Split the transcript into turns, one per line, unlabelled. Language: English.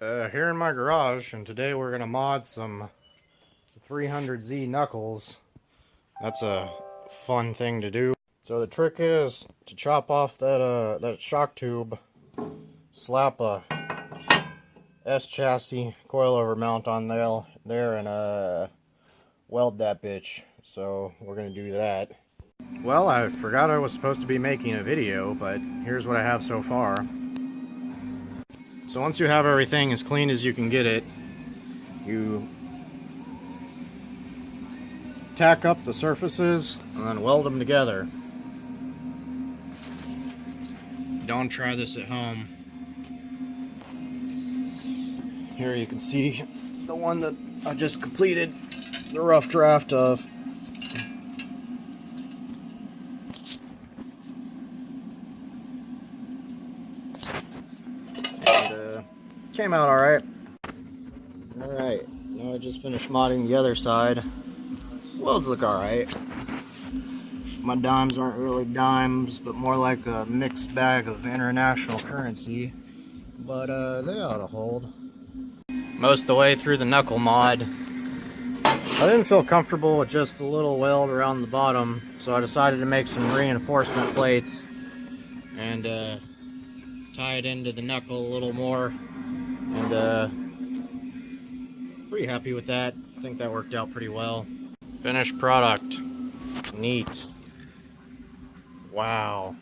Here in my garage, and today we're gonna mod some 300Z knuckles. That's a fun thing to do. So the trick is to chop off that shock tube, slap a S chassis coilover mount on there, and weld that bitch. So we're gonna do that. Well, I forgot I was supposed to be making a video, but here's what I have so far. So once you have everything as clean as you can get it, you tack up the surfaces and then weld them together. Don't try this at home. Here you can see the one that I just completed the rough draft of. And came out alright. Alright, now I just finished modding the other side. Welds look alright. My dimes aren't really dimes, but more like a mixed bag of international currency. But they ought to hold. Most of the way through the knuckle mod, I didn't feel comfortable with just a little weld around the bottom, so I decided to make some reinforcement plates and tie it into the knuckle a little more. And pretty happy with that. I think that worked out pretty well. Finished product. Neat. Wow.